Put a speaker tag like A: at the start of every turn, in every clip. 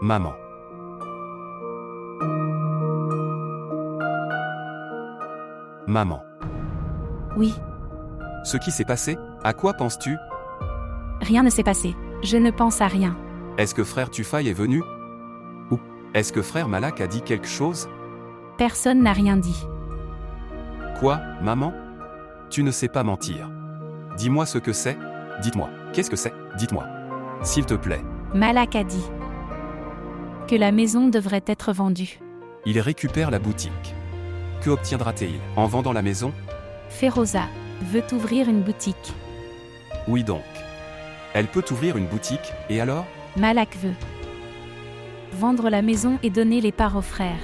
A: Maman. Maman.
B: Oui,
A: Ce qui s'est passé, à quoi penses-tu?
B: rien ne s'est passé. Je ne pense à rien.
A: Est-ce que frère Tufaï est venu? Ou est-ce que frère Malak a dit quelque chose?
B: Personne n'a rien dit.
A: Quoi, maman? Tu ne sais pas mentir. Dis-moi ce que c'est. Dites-moi. Qu'est-ce que c'est? Dites-moi. S'il te plaît.
B: Malak a dit que la maison devrait être vendue.
A: Il récupère la boutique. Que obtiendra-t-il en vendant la maison?
B: Feroza veut ouvrir une boutique.
A: Oui donc. Elle peut ouvrir une boutique, et alors?
B: Malak veut vendre la maison et donner les parts aux frères.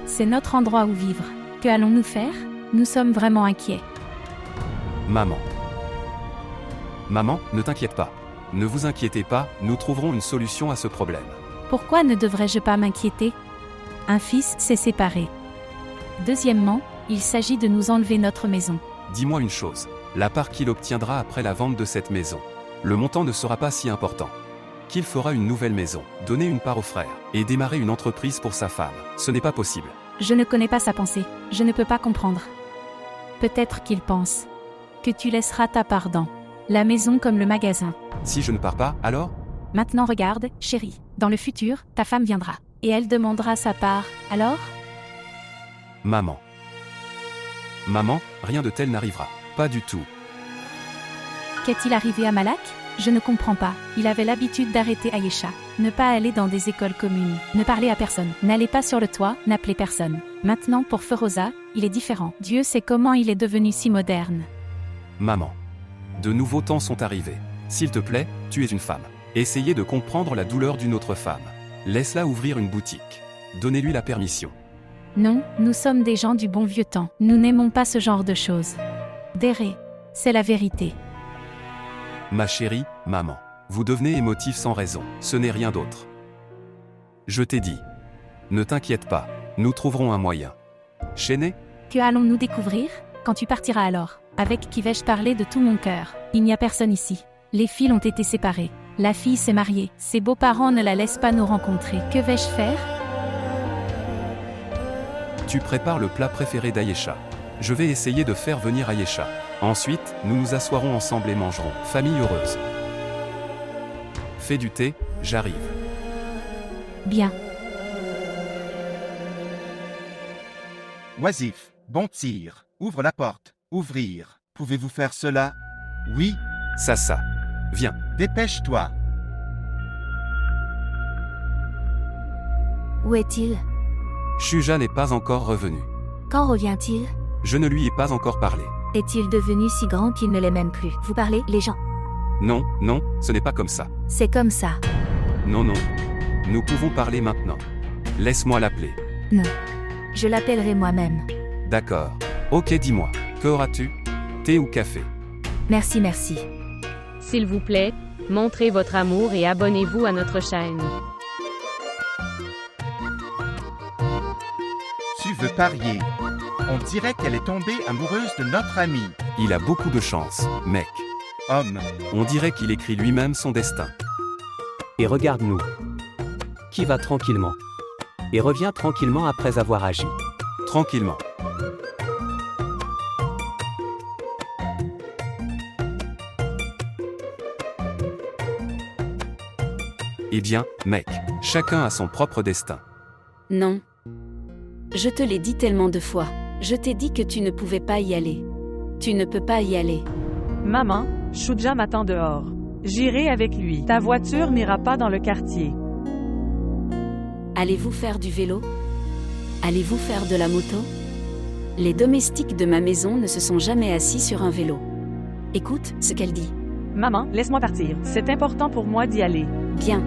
B: C'est notre endroit où vivre. Que allons-nous faire? Nous sommes vraiment inquiets.
A: Maman. Maman, ne t'inquiète pas. Ne vous inquiétez pas, nous trouverons une solution à ce problème.
B: Pourquoi ne devrais-je pas m'inquiéter? Un fils s'est séparé. Deuxièmement, il s'agit de nous enlever notre maison.
A: Dis-moi une chose. La part qu'il obtiendra après la vente de cette maison. Le montant ne sera pas si important. Qu'il fera une nouvelle maison, donner une part aux frères, et démarrer une entreprise pour sa femme. Ce n'est pas possible.
B: Je ne connais pas sa pensée. Je ne peux pas comprendre. Peut-être qu'il pense que tu laisseras ta part dans la maison comme le magasin.
A: Si je ne pars pas, alors?
B: Maintenant regarde, chérie. Dans le futur, ta femme viendra. Et elle demandera sa part. Alors?
A: Maman. Maman, rien de tel n'arrivera. Pas du tout.
B: Qu'est-il arrivé à Malak? Je ne comprends pas. Il avait l'habitude d'arrêter Aïcha. Ne pas aller dans des écoles communes. Ne parler à personne. N'allez pas sur le toit, n'appelez personne. Maintenant pour Feroza, il est différent. Dieu sait comment il est devenu si moderne.
A: Maman. De nouveaux temps sont arrivés. S'il te plaît, tu es une femme. Essayez de comprendre la douleur d'une autre femme. Laisse-la ouvrir une boutique. Donnez-lui la permission.
B: Non, nous sommes des gens du bon vieux temps. Nous n'aimons pas ce genre de choses. Déré, c'est la vérité.
A: Ma chérie, maman. Vous devenez émotif sans raison. Ce n'est rien d'autre. Je t'ai dit. Ne t'inquiète pas. Nous trouverons un moyen. Chéné?
B: Que allons-nous découvrir? Quand tu partiras alors? Avec qui vais-je parler de tout mon cœur? Il n'y a personne ici. Les filles ont été séparées. La fille s'est mariée. Ses beaux-parents ne la laissent pas nous rencontrer. Que vais-je faire?
A: Tu prépares le plat préféré d'Aïcha. Je vais essayer de faire venir Aïcha. Ensuite, nous nous assoirons ensemble et mangerons. Famille heureuse. Fais du thé, j'arrive.
B: Bien.
C: Oisif, bon tir. Ouvre la porte. Ouvrir. Pouvez-vous faire cela? Oui,
A: Ça. Viens.
C: dépêche-toi.
D: Où est-il?
A: Shuja n'est pas encore revenu.
D: Quand revient-il?
A: Je ne lui ai pas encore parlé.
D: Est-il devenu si grand qu'il ne l'est même plus? Vous parlez, les gens?
A: Non, ce n'est pas comme ça.
D: C'est comme ça.
A: Non. Nous pouvons parler maintenant. Laisse-moi l'appeler.
D: Non. Je l'appellerai moi-même.
A: D'accord. Ok, dis-moi. Que auras-tu? Thé ou café?
D: Merci.
E: S'il vous plaît, montrez votre amour et abonnez-vous à notre chaîne.
C: Tu veux parier. On dirait qu'elle est tombée amoureuse de notre ami.
A: Il a beaucoup de chance, mec.
C: Homme,
A: On dirait qu'il écrit lui-même son destin.
F: Et regarde-nous. Qui va tranquillement. Et revient tranquillement après avoir agi.
A: Tranquillement. Eh bien, mec, chacun a son propre destin.
G: Non. Je te l'ai dit tellement de fois. Je t'ai dit que tu ne pouvais pas y aller. Tu ne peux pas y aller.
H: Maman, Shuja m'attend dehors. J'irai avec lui. Ta voiture n'ira pas dans le quartier.
G: Allez-vous faire du vélo? Allez-vous faire de la moto? Les domestiques de ma maison ne se sont jamais assis sur un vélo. Écoute ce qu'elle dit.
H: Maman, laisse-moi partir. C'est important pour moi d'y aller.
G: Bien.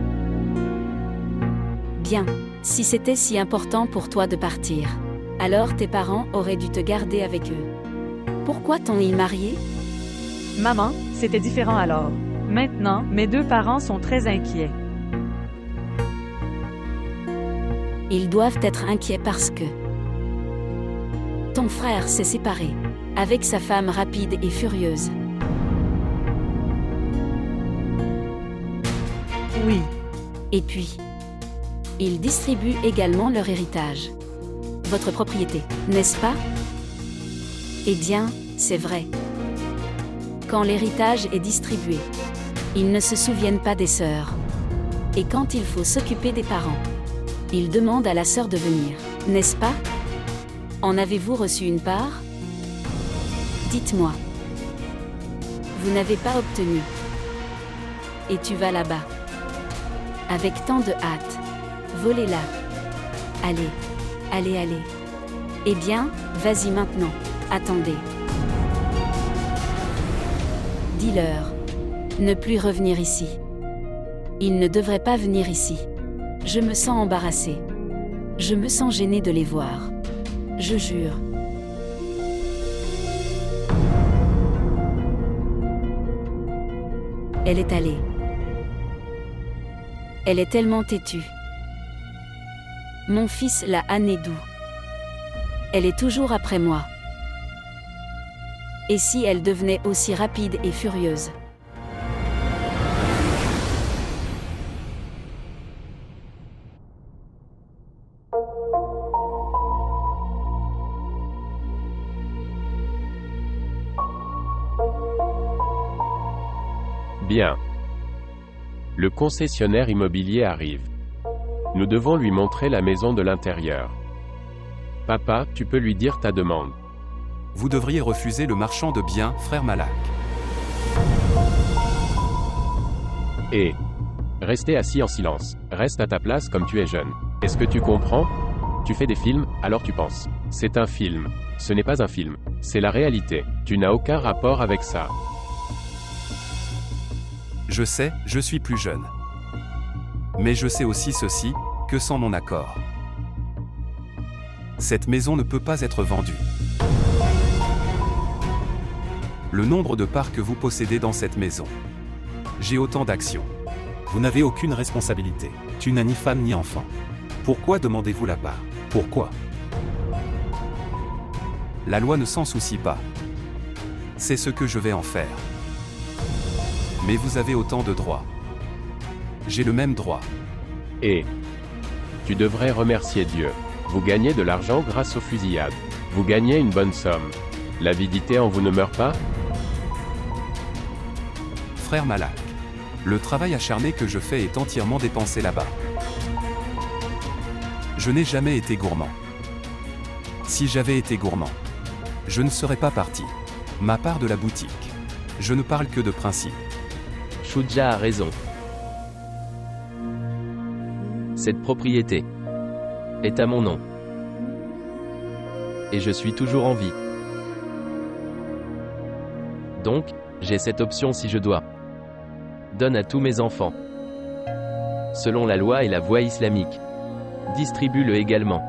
G: Bien. Si c'était si important pour toi de partir, alors tes parents auraient dû te garder avec eux. Pourquoi t'ont-ils marié?
H: Maman, c'était différent alors. Maintenant, mes deux parents sont très inquiets.
G: Ils doivent être inquiets parce que ton frère s'est séparé avec sa femme rapide et furieuse.
H: Oui.
G: Et puis, Ils distribuent également leur héritage. Votre propriété, n'est-ce pas? Eh bien, c'est vrai. Quand l'héritage est distribué, ils ne se souviennent pas des sœurs. Et quand il faut s'occuper des parents, ils demandent à la sœur de venir, n'est-ce pas? En avez-vous reçu une part? Dites-moi. Vous n'avez pas obtenu. Et tu vas là-bas. Avec tant de hâte. Volez-la. Allez. Allez, allez. Eh bien, vas-y maintenant. Attendez. Dis-leur. Ne plus revenir ici. Ils ne devraient pas venir ici. Je me sens embarrassée. Je me sens gênée de les voir. Je jure. Elle est allée. Elle est tellement têtue. Mon fils l'a Anedou. Elle est toujours après moi. Et si elle devenait aussi rapide et furieuse?
I: Bien. Le concessionnaire immobilier arrive. Nous devons lui montrer la maison de l'intérieur. Papa, tu peux lui dire ta demande.
A: Vous devriez refuser le marchand de biens, frère Malak.
I: Et restez assis en silence. Reste à ta place comme tu es jeune. Est-ce que tu comprends? Tu fais des films, alors tu penses. C'est un film. Ce n'est pas un film. C'est la réalité. Tu n'as aucun rapport avec ça.
A: Je sais, je suis plus jeune. Mais je sais aussi ceci, que sans mon accord, cette maison ne peut pas être vendue. Le nombre de parts que vous possédez dans cette maison. J'ai autant d'actions.
J: Vous n'avez aucune responsabilité. Tu n'as ni femme ni enfant. Pourquoi demandez-vous la part? Pourquoi?
A: La loi ne s'en soucie pas. C'est ce que je vais en faire. Mais vous avez autant de droits. J'ai le même droit.
I: Et tu devrais remercier Dieu. Vous gagnez de l'argent grâce aux fusillades. Vous gagnez une bonne somme. L'avidité en vous ne meurt pas?
A: Frère Malak, le travail acharné que je fais est entièrement dépensé là-bas. Je n'ai jamais été gourmand. Si j'avais été gourmand, je ne serais pas parti. Ma part de la boutique. Je ne parle que de principe.
K: Shuja a raison. Cette propriété est à mon nom. Et je suis toujours en vie. Donc, j'ai cette option si je dois. Donne à tous mes enfants. Selon la loi et la voie islamique. Distribue-le également.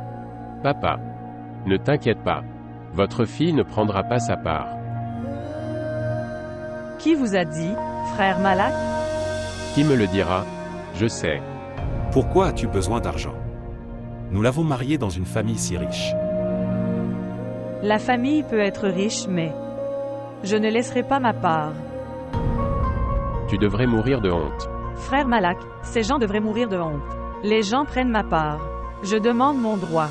I: Papa, ne t'inquiète pas. Votre fille ne prendra pas sa part.
H: Qui vous a dit, frère Malak?
I: Qui me le dira? Je sais.
J: Pourquoi as-tu besoin d'argent? Nous l'avons mariée dans une famille si riche.
H: La famille peut être riche, mais je ne laisserai pas ma part.
I: Tu devrais mourir de honte.
H: Frère Malak, ces gens devraient mourir de honte. Les gens prennent ma part. Je demande mon droit.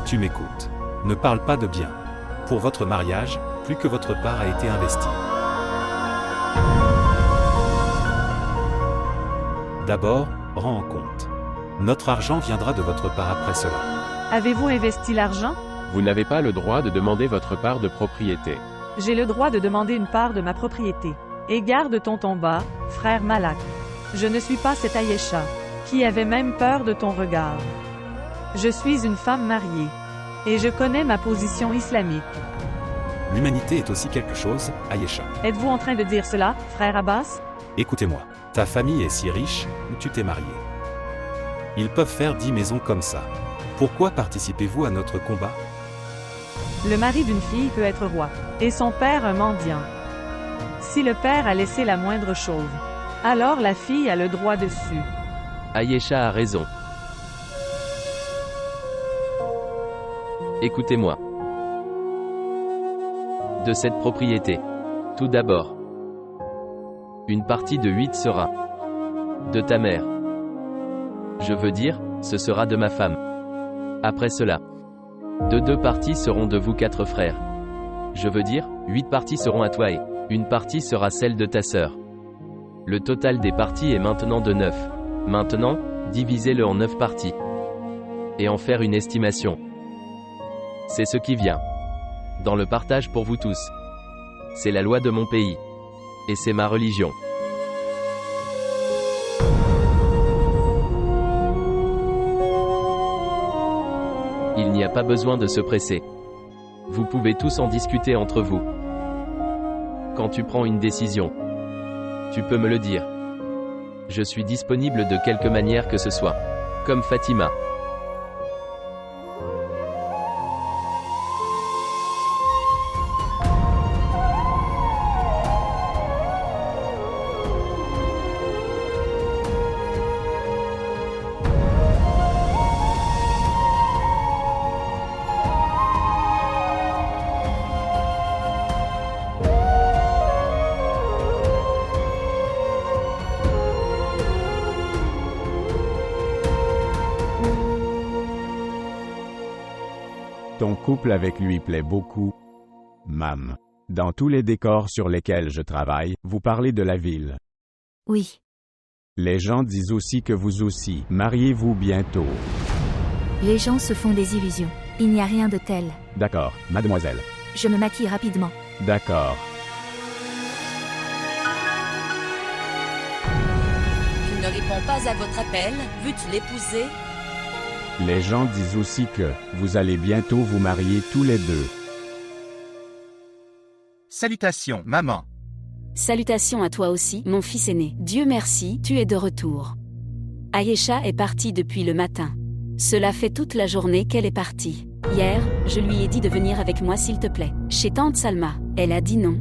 J: Tu m'écoutes. Ne parle pas de bien. Pour votre mariage, plus que votre part a été investie. D'abord, rends en compte. Notre argent viendra de votre part après cela.
H: Avez-vous investi l'argent?
I: Vous n'avez pas le droit de demander votre part de propriété.
H: J'ai le droit de demander une part de ma propriété. Et garde ton bas, frère Malak. Je ne suis pas cette Ayesha, qui avait même peur de ton regard. Je suis une femme mariée. Et je connais ma position islamique.
J: L'humanité est aussi quelque chose, Ayesha.
H: Êtes-vous en train de dire cela, frère Abbas?
J: Écoutez-moi. Ta famille est si riche, où tu t'es marié. Ils peuvent faire 10 maisons comme ça. Pourquoi participez-vous à notre combat?
H: Le mari d'une fille peut être roi, et son père un mendiant. Si le père a laissé la moindre chose, alors la fille a le droit dessus.
K: Ayesha a raison. Écoutez-moi. De cette propriété. Tout d'abord. Une partie de 8 sera de ta mère. Je veux dire, ce sera de ma femme. Après cela, deux parties seront de vous 4 frères. Je veux dire, 8 parties seront à toi et une partie sera celle de ta sœur. Le total des parties est maintenant de 9. Maintenant, divisez-le en 9 parties. Et en faire une estimation. C'est ce qui vient. Dans le partage pour vous tous. C'est la loi de mon pays. Et c'est ma religion. Il n'y a pas besoin de se presser. Vous pouvez tous en discuter entre vous. Quand tu prends une décision, tu peux me le dire. Je suis disponible de quelque manière que ce soit. Comme Fatima.
L: Ton couple avec lui plaît beaucoup, Mam. Dans tous les décors sur lesquels je travaille, vous parlez de la ville.
D: Oui.
L: Les gens disent aussi que vous aussi, mariez-vous bientôt.
D: Les gens se font des illusions. Il n'y a rien de tel.
L: D'accord, mademoiselle.
D: Je me maquille rapidement.
L: D'accord.
M: Il ne répond pas à votre appel. Veux-tu l'épouser?
L: Les gens disent aussi que vous allez bientôt vous marier tous les deux.
C: Salutations, maman.
G: Salutations à toi aussi, mon fils aîné. Dieu merci, tu es de retour. Ayesha est partie depuis le matin. Cela fait toute la journée qu'elle est partie. Hier, je lui ai dit de venir avec moi s'il te plaît. Chez tante Salma. Elle a dit non.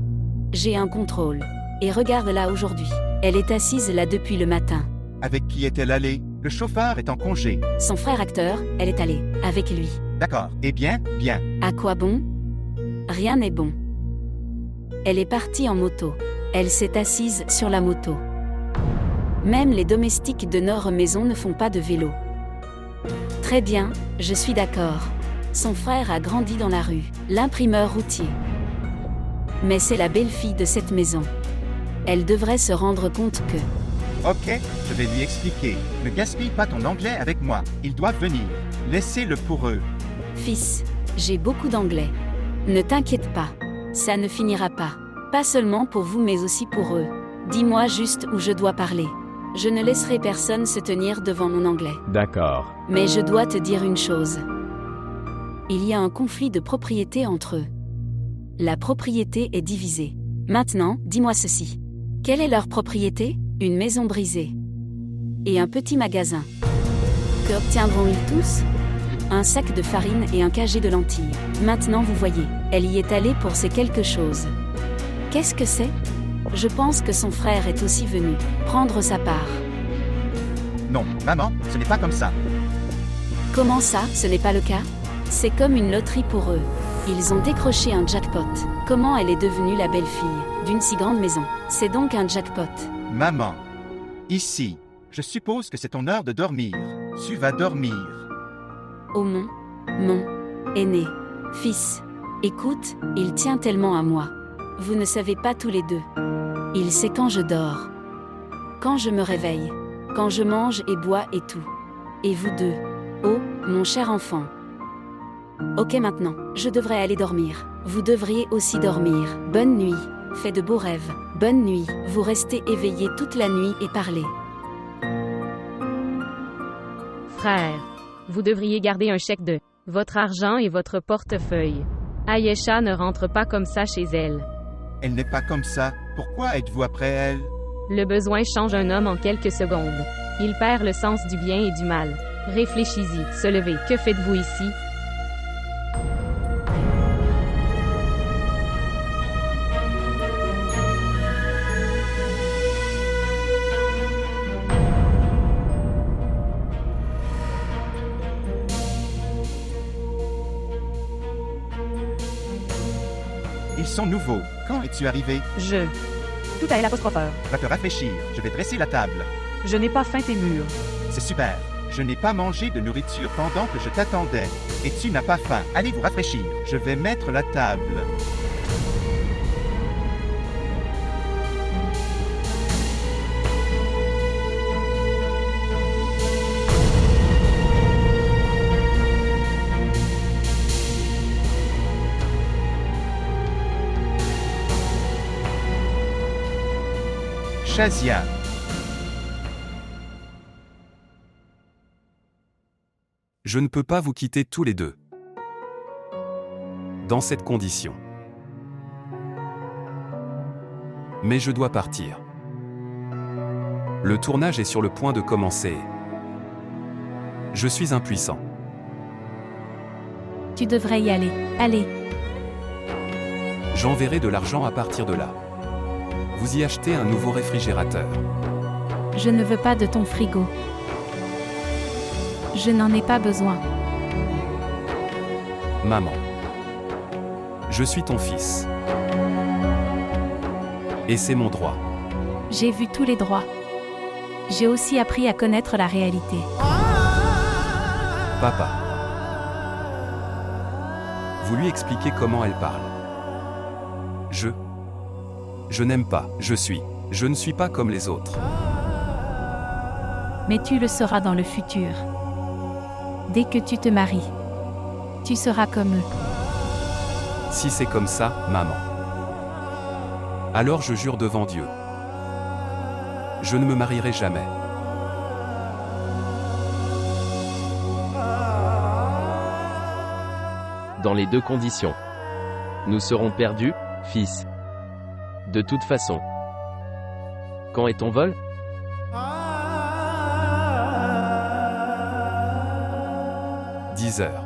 G: J'ai un contrôle. Et regarde-la aujourd'hui. Elle est assise là depuis le matin.
C: Avec qui est-elle allée? Le chauffeur est en congé.
G: Son frère acteur, elle est allée. Avec lui.
C: D'accord. Eh bien, bien.
G: À quoi bon? Rien n'est bon. Elle est partie en moto. Elle s'est assise sur la moto. Même les domestiques de notre maison ne font pas de vélo. Très bien, je suis d'accord. Son frère a grandi dans la rue, l'imprimeur routier. Mais c'est la belle-fille de cette maison. Elle devrait se rendre compte que...
C: Ok, je vais lui expliquer. Ne gaspille pas ton anglais avec moi. Ils doivent venir. Laissez-le pour eux.
G: Fils, j'ai beaucoup d'anglais. Ne t'inquiète pas. Ça ne finira pas. Pas seulement pour vous mais aussi pour eux. Dis-moi juste où je dois parler. Je ne laisserai personne se tenir devant mon anglais.
L: D'accord.
G: Mais je dois te dire une chose. Il y a un conflit de propriété entre eux. La propriété est divisée. Maintenant, dis-moi ceci. Quelle est leur propriété? Une maison brisée. Et un petit magasin. Qu'obtiendront-ils tous? Un sac de farine et un cagé de lentilles. Maintenant vous voyez, elle y est allée pour ces quelque chose. Qu'est-ce que c'est? Je pense que son frère est aussi venu prendre sa part.
C: Non, maman, ce n'est pas comme ça.
G: Comment ça, ce n'est pas le cas? C'est comme une loterie pour eux. Ils ont décroché un jackpot. Comment elle est devenue la belle-fille d'une si grande maison? C'est donc un jackpot.
C: Maman. Ici. Je suppose que c'est ton heure de dormir. Tu vas dormir.
G: Oh mon aîné. Fils. Écoute, il tient tellement à moi. Vous ne savez pas tous les deux. Il sait quand je dors. Quand je me réveille. Quand je mange et bois et tout. Et vous deux. Oh, mon cher enfant. Ok maintenant, je devrais aller dormir. Vous devriez aussi dormir. Bonne nuit. Fais de beaux rêves. Bonne nuit. Vous restez éveillés toute la nuit et parlez.
E: Frère, vous devriez garder un chèque de votre argent et votre portefeuille. Ayesha ne rentre pas comme ça chez elle.
C: Elle n'est pas comme ça. Pourquoi êtes-vous après elle?
E: Le besoin change un homme en quelques secondes. Il perd le sens du bien et du mal. Réfléchis-y, se lever. Que faites-vous ici?
C: Ils sont nouveaux. Quand es-tu arrivé?
H: Tout à l'apostrophe.
C: Va te rafraîchir. Je vais dresser la table.
H: Je n'ai pas faim tes murs.
C: C'est super. Je n'ai pas mangé de nourriture pendant que je t'attendais. Et tu n'as pas faim. Allez vous rafraîchir. Je vais mettre la table. Shazia.
A: Je ne peux pas vous quitter tous les deux. Dans cette condition. Mais je dois partir. Le tournage est sur le point de commencer. Je suis impuissant.
B: Tu devrais y aller. Allez.
A: J'enverrai de l'argent à partir de là. Vous y achetez un nouveau réfrigérateur.
B: Je ne veux pas de ton frigo. Je n'en ai pas besoin.
A: Maman. Je suis ton fils. Et c'est mon droit.
B: J'ai vu tous les droits. J'ai aussi appris à connaître la réalité.
A: Papa. Vous lui expliquez comment elle parle. Je n'aime pas, je ne suis pas comme les autres.
B: Mais tu le seras dans le futur. Dès que tu te maries, tu seras comme eux.
A: Si c'est comme ça, maman. Alors je jure devant Dieu. Je ne me marierai jamais.
K: Dans les deux conditions. Nous serons perdus, fils. De toute façon. Quand est ton vol?
A: « 10 heures.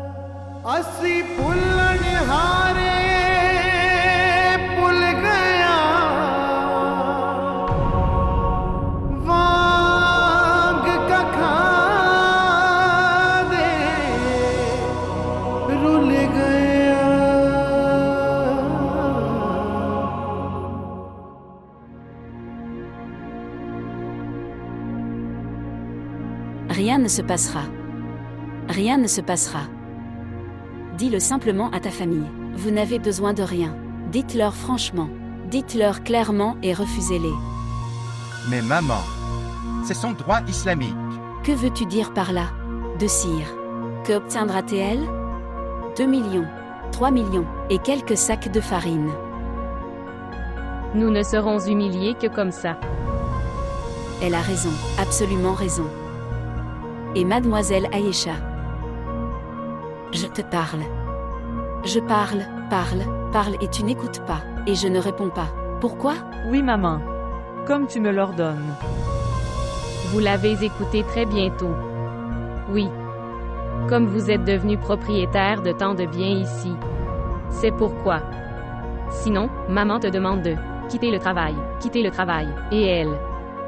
G: Rien ne se passera. Rien ne se passera. Dis-le simplement à ta famille. Vous n'avez besoin de rien. Dites-leur franchement. Dites-leur clairement et refusez-les.
C: Mais maman, c'est son droit islamique.
G: Que veux-tu dire par là? De cire. Que obtiendra-t-elle? 2 millions, 3 millions, et quelques sacs de farine.
E: Nous ne serons humiliés que comme ça.
G: Elle a raison, absolument raison. Et mademoiselle Ayesha. Je te parle. Je parle et tu n'écoutes pas, et je ne réponds pas. Pourquoi?
H: Oui, maman. Comme tu me l'ordonnes.
E: Vous l'avez écouté très bientôt. Oui. Comme vous êtes devenu propriétaire de tant de biens ici. C'est pourquoi. Sinon, maman te demande de quitter le travail. Et elle.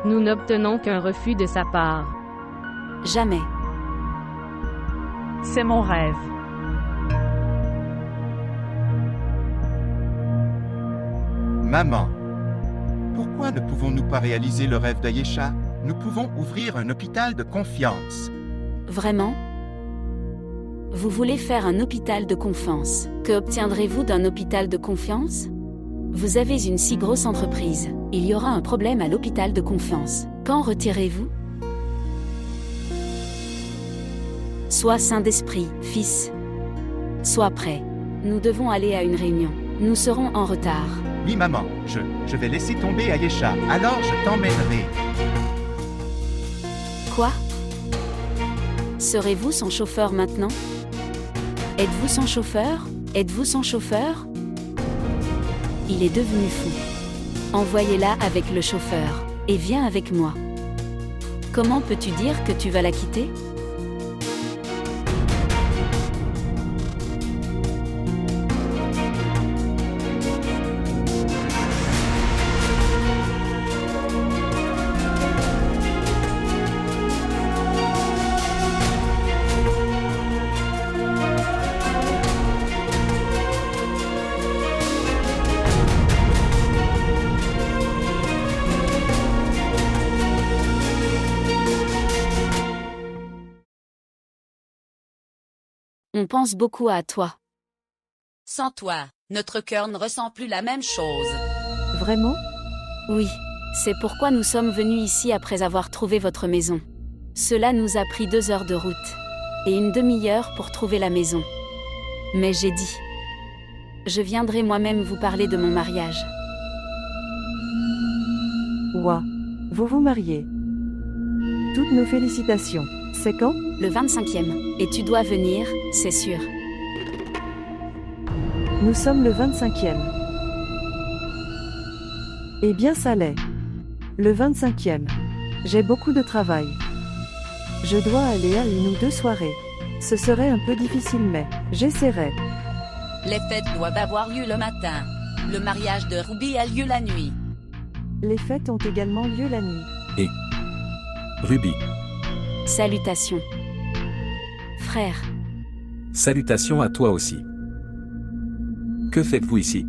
E: Nous n'obtenons qu'un refus de sa part.
G: Jamais.
H: C'est mon rêve.
C: Maman, pourquoi ne pouvons-nous pas réaliser le rêve d'Ayesha? Nous pouvons ouvrir un hôpital de confiance.
G: Vraiment? Vous voulez faire un hôpital de confiance. Que obtiendrez-vous d'un hôpital de confiance? Vous avez une si grosse entreprise. Il y aura un problème à l'hôpital de confiance. Quand retirez-vous? Sois saint d'esprit, fils. Sois prêt. Nous devons aller à une réunion. Nous serons en retard.
C: Oui, maman, je vais laisser tomber Ayesha. Alors je t'emmènerai.
G: Quoi? Serez-vous son chauffeur maintenant? Êtes-vous son chauffeur? Êtes-vous son chauffeur? Il est devenu fou. Envoyez-la avec le chauffeur. Et viens avec moi. Comment peux-tu dire que tu vas la quitter? On pense beaucoup à toi.
M: Sans toi, notre cœur ne ressent plus la même chose.
H: Vraiment?
G: Oui, c'est pourquoi nous sommes venus ici après avoir trouvé votre maison. Cela nous a pris 2 heures de route. Et une demi-heure pour trouver la maison. Mais j'ai dit. Je viendrai moi-même vous parler de mon mariage.
H: Ouah. Vous vous mariez. Toutes nos félicitations. C'est quand?
G: Le 25e. Et tu dois venir, c'est sûr.
H: Nous sommes le 25e. Eh bien ça l'est. Le 25e. J'ai beaucoup de travail. Je dois aller à 1 ou 2 soirées. Ce serait un peu difficile mais j'essaierai.
M: Les fêtes doivent avoir lieu le matin. Le mariage de Ruby a lieu la nuit.
H: Les fêtes ont également lieu la nuit.
J: Et Ruby.
G: Salutations. Frère.
J: Salutations à toi aussi. Que faites-vous ici?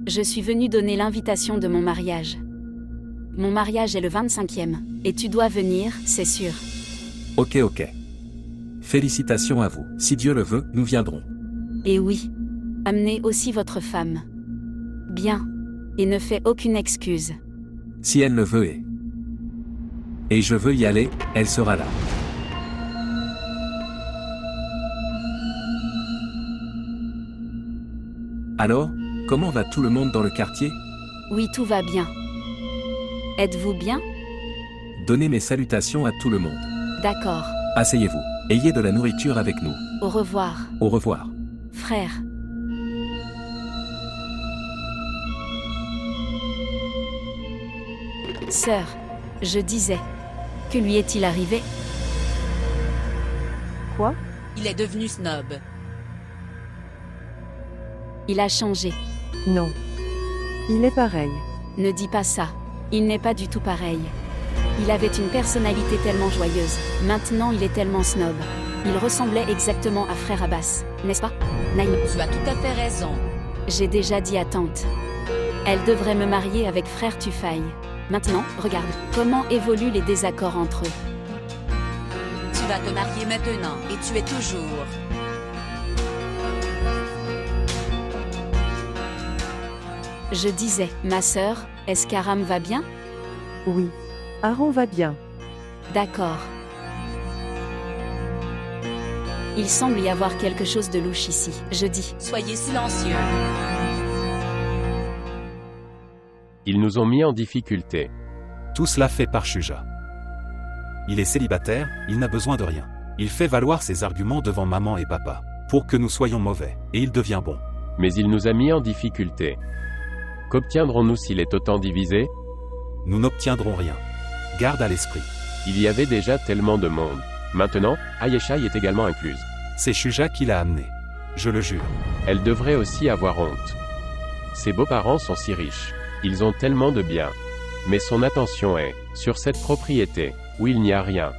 G: Je suis venu donner l'invitation de mon mariage. Mon mariage est le 25e. Et tu dois venir, c'est sûr.
J: Ok. Félicitations à vous. Si Dieu le veut, nous viendrons.
G: Et oui. Amenez aussi votre femme. Bien. Et ne fais aucune excuse.
J: Si elle le veut et je veux y aller, elle sera là. Alors, comment va tout le monde dans le quartier?
G: Oui, tout va bien. Êtes-vous bien?
J: Donnez mes salutations à tout le monde.
G: D'accord.
J: Asseyez-vous. Ayez de la nourriture avec nous.
G: Au revoir.
J: Au revoir.
G: Frère. Sœur. Je disais. Que lui est-il arrivé?
H: Quoi?
M: Il est devenu snob.
G: Il a changé.
H: Non. Il est pareil.
G: Ne dis pas ça. Il n'est pas du tout pareil. Il avait une personnalité tellement joyeuse. Maintenant il est tellement snob. Il ressemblait exactement à frère Abbas, n'est-ce pas, Naïm?
M: Tu as tout à fait raison.
G: J'ai déjà dit à tante. Elle devrait me marier avec frère Tufaï. Maintenant, regarde, comment évoluent les désaccords entre eux.
M: Tu vas te marier maintenant, et tu es toujours.
G: Je disais, ma sœur, est-ce qu'Aram va bien?
H: Oui. Aaron va bien.
G: D'accord. Il semble y avoir quelque chose de louche ici. Je dis.
M: Soyez silencieux.
I: Ils nous ont mis en difficulté.
J: Tout cela fait par Shuja. Il est célibataire, il n'a besoin de rien. Il fait valoir ses arguments devant maman et papa, pour que nous soyons mauvais, et il devient bon.
I: Mais il nous a mis en difficulté. Qu'obtiendrons-nous s'il est autant divisé?
J: Nous n'obtiendrons rien. Garde à l'esprit.
I: Il y avait déjà tellement de monde. Maintenant, Ayesha y est également incluse.
J: C'est Shuja qui l'a amené. Je le jure.
I: Elle devrait aussi avoir honte. Ses beaux-parents sont si riches. Ils ont tellement de biens. Mais son attention est sur cette propriété, où il n'y a rien.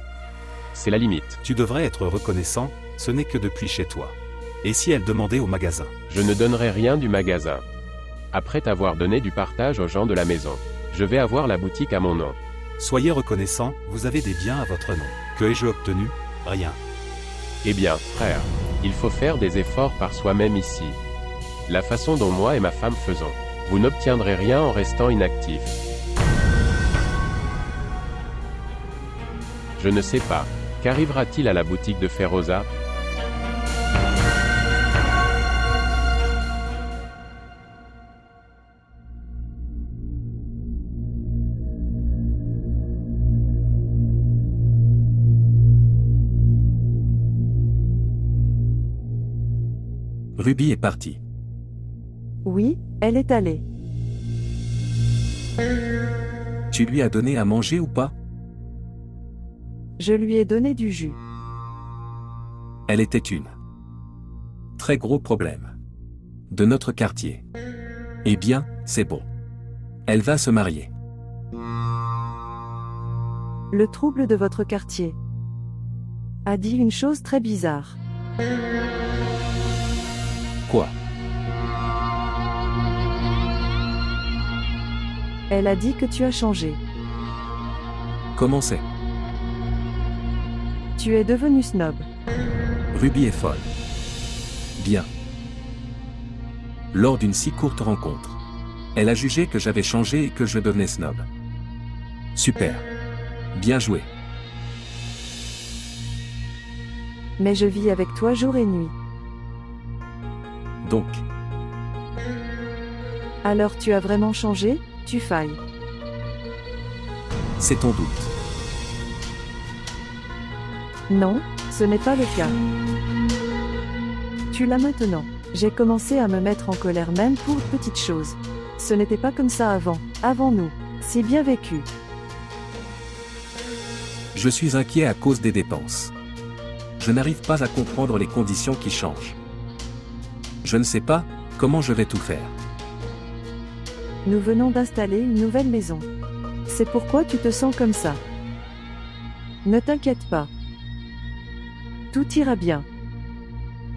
I: C'est la limite.
J: Tu devrais être reconnaissant, ce n'est que depuis chez toi. Et si elle demandait au magasin?
I: Je ne donnerai rien du magasin. Après t'avoir donné du partage aux gens de la maison, je vais avoir la boutique à mon nom.
J: Soyez reconnaissant, vous avez des biens à votre nom. Que ai-je obtenu? Rien.
I: Eh bien, frère, il faut faire des efforts par soi-même ici. La façon dont moi et ma femme faisons. Vous n'obtiendrez rien en restant inactif. Je ne sais pas. Qu'arrivera-t-il à la boutique de Feroza?
J: Ruby est partie.
H: Oui, elle est allée.
J: Tu lui as donné à manger ou pas?
H: Je lui ai donné du jus.
J: Elle était une. Très gros problème. De notre quartier. Eh bien, c'est bon. Elle va se marier.
H: Le trouble de votre quartier a dit une chose très bizarre.
J: Quoi?
H: Elle a dit que tu as changé.
J: Comment c'est?
H: Tu es devenu snob.
J: Ruby est folle. Bien. Lors d'une si courte rencontre, elle a jugé que j'avais changé et que je devenais snob. Super. Bien joué.
N: Mais je vis avec toi jour et nuit.
J: Donc,
N: Alors tu as vraiment changé, tu failles.
J: c'est ton doute.
N: Non, ce n'est pas le cas. Tu l'as maintenant. J'ai commencé à me mettre en colère même pour petites choses. Ce n'était pas comme ça avant nous. C'est bien vécu.
J: Je suis inquiet à cause des dépenses. Je n'arrive pas à comprendre les conditions qui changent. Je ne sais pas comment je vais tout faire.
N: Nous venons d'installer une nouvelle maison. C'est pourquoi tu te sens comme ça. Ne t'inquiète pas. Tout ira bien.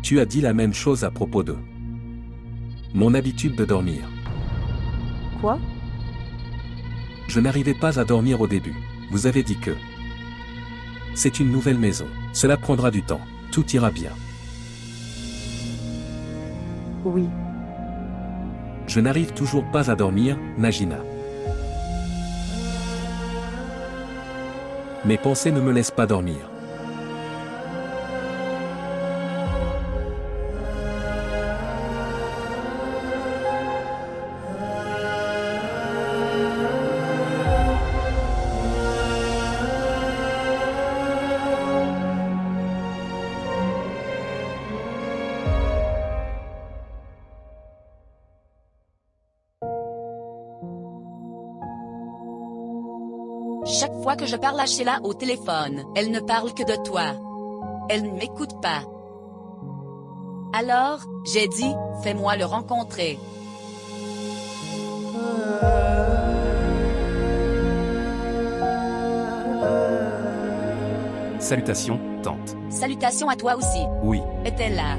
J: Tu as dit la même chose à propos de mon habitude de dormir.
N: Quoi?
J: Je n'arrivais pas à dormir au début. Vous avez dit que c'est une nouvelle maison. Cela prendra du temps. Tout ira bien.
N: Oui.
J: Je n'arrive toujours pas à dormir, Najina. Mes pensées ne me laissent pas dormir.
M: Chaque fois que je parle à Sheila au téléphone, elle ne parle que de toi. Elle ne m'écoute pas. Alors, j'ai dit, fais-moi le rencontrer.
A: Salutations, tante.
M: Salutations à toi aussi.
A: Oui.
M: Est-elle là?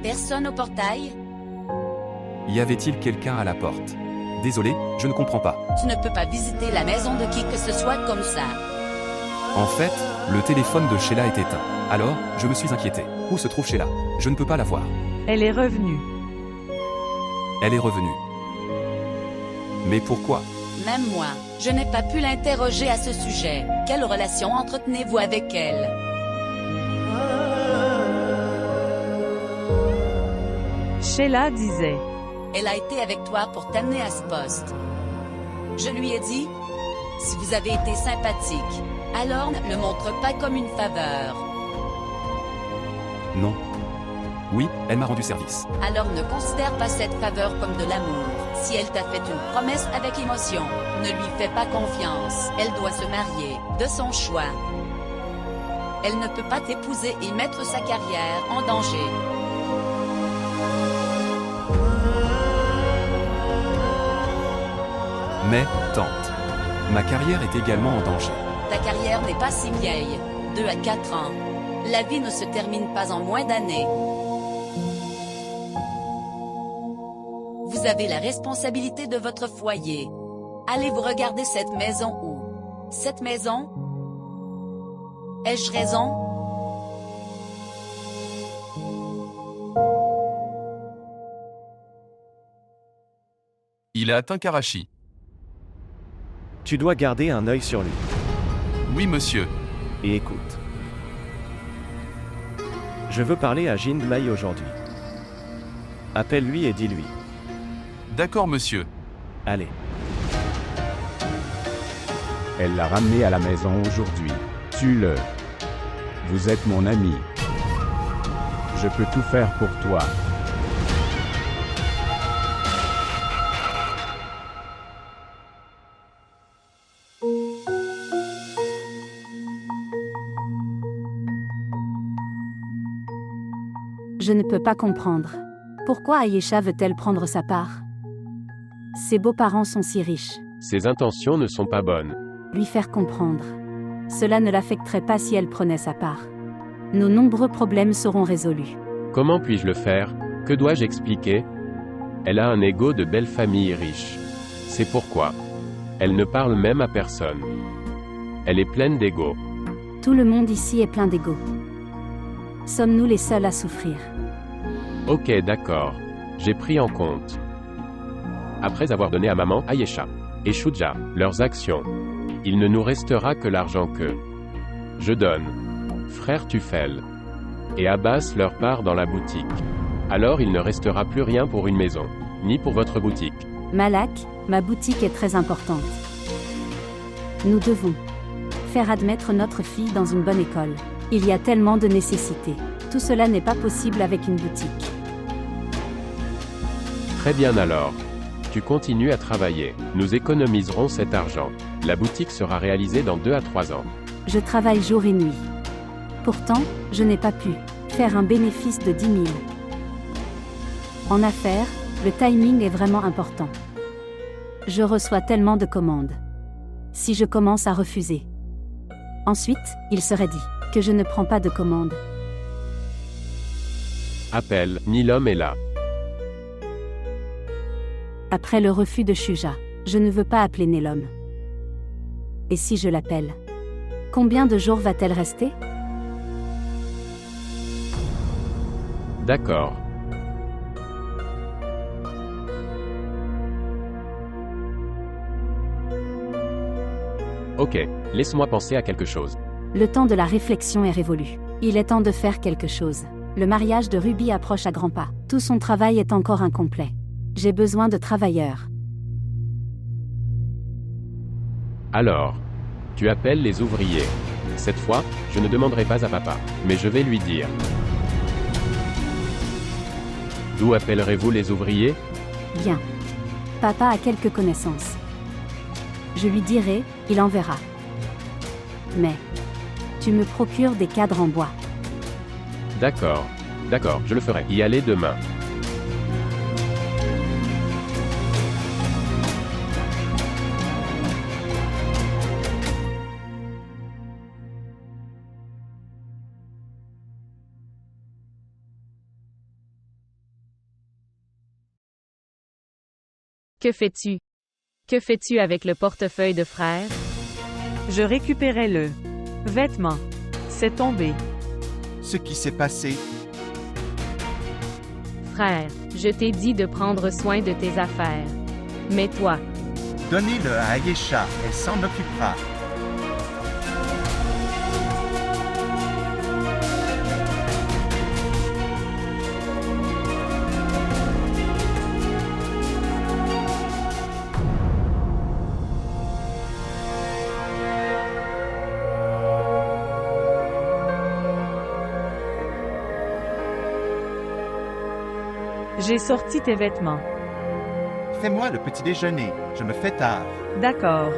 M: Personne au portail?
A: Y avait-il quelqu'un à la porte? Désolé, je ne comprends pas.
M: Tu ne peux pas visiter la maison de qui que ce soit comme ça.
A: En fait, le téléphone de Sheila est éteint. Alors, je me suis inquiété. Où se trouve Sheila? Je ne peux pas la voir.
H: Elle est revenue.
A: Elle est revenue. Mais pourquoi?
M: Même moi, je n'ai pas pu l'interroger à ce sujet. Quelle relation entretenez-vous avec elle?
H: Sheila disait.
M: Elle a été avec toi pour t'amener à ce poste. Je lui ai dit, si vous avez été sympathique, alors ne le montre pas comme une faveur.
A: Non. Oui, elle m'a rendu service.
M: Alors ne considère pas cette faveur comme de l'amour. Si elle t'a fait une promesse avec émotion, ne lui fais pas confiance. Elle doit se marier, de son choix. Elle ne peut pas t'épouser et mettre sa carrière en danger.
A: Mais, tante, ma carrière est également en danger.
M: Ta carrière n'est pas si vieille. 2 à 4 ans. La vie ne se termine pas en moins d'années. Vous avez la responsabilité de votre foyer. Allez-vous regarder cette maison où? Cette maison? Ai-je raison?
O: Il a atteint Karachi.
P: Tu dois garder un œil sur lui.
O: Oui, monsieur.
P: Et écoute. Je veux parler à Jin Mai aujourd'hui. Appelle-lui et dis-lui.
O: D'accord, monsieur.
P: Allez.
L: Elle l'a ramené à la maison aujourd'hui. Tue-le. Vous êtes mon ami. Je peux tout faire pour toi.
G: Je ne peux pas comprendre. Pourquoi Ayesha veut-elle prendre sa part? Ses beaux-parents sont si riches.
I: Ses intentions ne sont pas bonnes.
G: Lui faire comprendre. Cela ne l'affecterait pas si elle prenait sa part. Nos nombreux problèmes seront résolus.
I: Comment puis-je le faire? Que dois-je expliquer? Elle a un ego de belle famille riche. C'est pourquoi. Elle ne parle même à personne. Elle est pleine d'ego.
G: Tout le monde ici est plein d'ego. Sommes-nous les seuls à souffrir?
I: Ok, d'accord. J'ai pris en compte. Après avoir donné à maman, Ayesha et Shuja leurs actions, il ne nous restera que l'argent que je donne. Frère Tufel et Abbas leur part dans la boutique. Alors il ne restera plus rien pour une maison, ni pour votre boutique.
G: Malak, ma boutique est très importante. Nous devons faire admettre notre fille dans une bonne école. Il y a tellement de nécessités. Tout cela n'est pas possible avec une boutique.
I: Très bien alors. Tu continues à travailler. Nous économiserons cet argent. La boutique sera réalisée dans 2 à 3 ans.
G: Je travaille jour et nuit. Pourtant, je n'ai pas pu faire un bénéfice de 10 000. En affaires, le timing est vraiment important. Je reçois tellement de commandes. Si je commence à refuser, ensuite, il serait dit que je ne prends pas de commandes.
I: Appel, Nilom est là.
G: Après le refus de Shuja, je ne veux pas appeler Nilom. Et si je l'appelle, combien de jours va-t-elle rester?
I: D'accord. Ok, laisse-moi penser à quelque chose.
G: Le temps de la réflexion est révolu. Il est temps de faire quelque chose. Le mariage de Ruby approche à grands pas. Tout son travail est encore incomplet. J'ai besoin de travailleurs.
I: Alors, tu appelles les ouvriers. Cette fois, je ne demanderai pas à papa, mais je vais lui dire. D'où appellerez-vous les ouvriers?
G: Bien. Papa a quelques connaissances. Je lui dirai, il enverra. Mais, tu me procures des cadres en bois.
I: D'accord. D'accord, je le ferai. Y aller demain.
E: Que fais-tu? Que fais-tu avec le portefeuille de frère?
H: Je récupérais le vêtement. C'est tombé.
C: Ce qui s'est passé.
E: Frère, je t'ai dit de prendre soin de tes affaires. Mais toi,
C: Donnez-le à Ayesha, elle s'en occupera.
H: J'ai sorti tes vêtements.
C: Fais-moi le petit déjeuner, je me fais tard.
H: D'accord.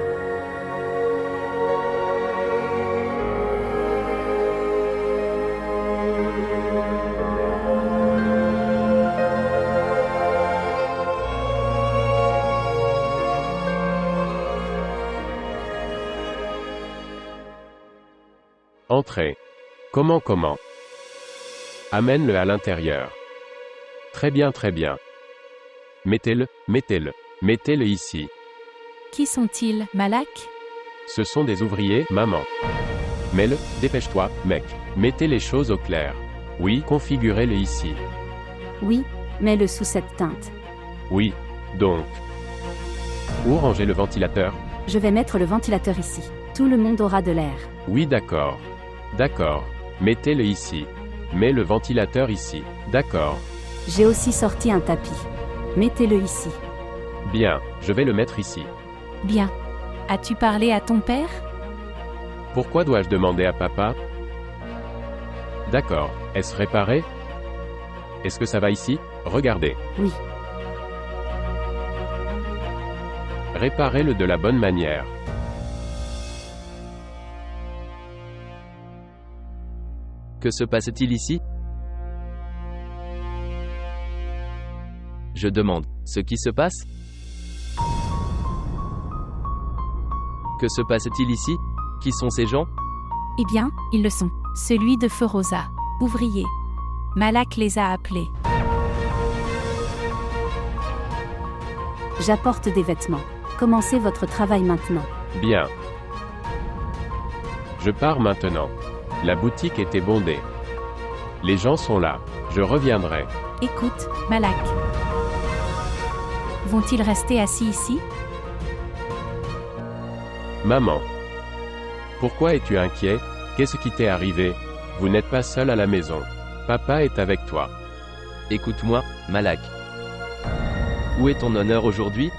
I: Entrez. Comment? Amène-le à l'intérieur. Très bien, très bien. Mettez-le ici.
B: Qui sont-ils, Malak?
I: Ce sont des ouvriers, maman. Mets-le, dépêche-toi, mec. Mettez les choses au clair. Oui, configurez-le ici.
G: Oui, mets-le sous cette teinte.
I: Oui, donc. Où ranger le ventilateur?
G: Je vais mettre le ventilateur ici. Tout le monde aura de l'air.
I: Oui, d'accord. D'accord. Mettez-le ici. Mets le ventilateur ici. D'accord.
G: J'ai aussi sorti un tapis. Mettez-le ici.
I: Bien, je vais le mettre ici.
B: Bien. As-tu parlé à ton père?
I: Pourquoi dois-je demander à papa? D'accord. Est-ce réparé? Est-ce que ça va ici? Regardez.
G: Oui.
I: Réparez-le de la bonne manière.
K: Que se passe-t-il ici? Je demande, ce qui se passe? Que se passe-t-il ici? Qui sont ces gens?
B: Eh bien, ils le sont. Celui de Feroza, ouvrier. Malak les a appelés.
G: J'apporte des vêtements. Commencez votre travail maintenant.
I: Bien. Je pars maintenant. La boutique était bondée. Les gens sont là. Je reviendrai.
B: Écoute, Malak. Vont-ils rester assis ici?
I: Maman. Pourquoi es-tu inquiet? Qu'est-ce qui t'est arrivé? Vous n'êtes pas seul à la maison. Papa est avec toi.
K: Écoute-moi, Malak. Où est ton honneur aujourd'hui?